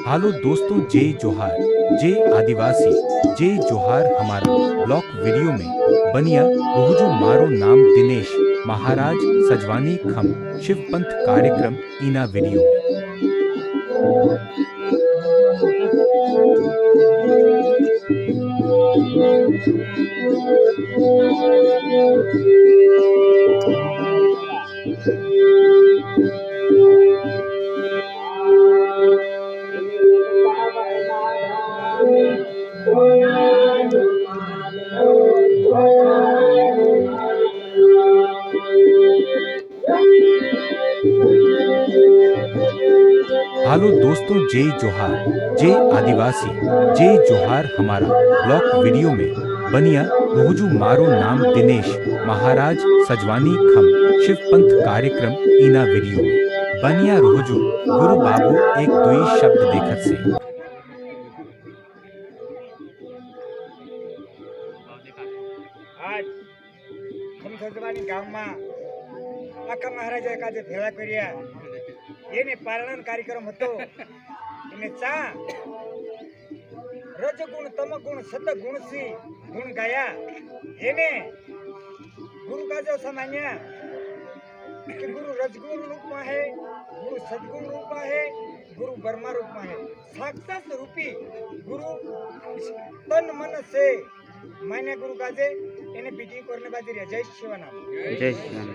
Hello दोस्तों, जय जोहार, जय आदिवासी, जय जोहार। हमारा ब्लॉक वीडियो में बनिया रोहजू मारो नाम दिनेश महाराज सजवानी खम शिव पंथ कार्यक्रम इना वीडियो में। हेलो दोस्तों, जय जोहार, जय आदिवासी, जय जोहार। हमारा ब्लॉक वीडियो में बनिया रोहजू मारो नाम दिनेश महाराज सजवानी खम शिव पंथ कार्यक्रम इना वीडियो में। बनिया रोहजू गुरु बाबू एक दुई शब्द देखत से। आज हम सजवानी गांव में आखा महाराजा काजे भेला कर्या एने पारण कार्यक्रम हतो। एने चा रजगुण तमगुण सतगुण सी गुण गाया। एने गुरु काजो समान्या कि गुरु रजगुण रूप में है, गुरु सद्गुण रूप में है, गुरु ब्रह्मा रूप में है। साक्षात रूपी गुरु तन मन से मान्य गुरु काजे एने बीटिंग करने बाजी जय शिवनाम। जय श्री राम।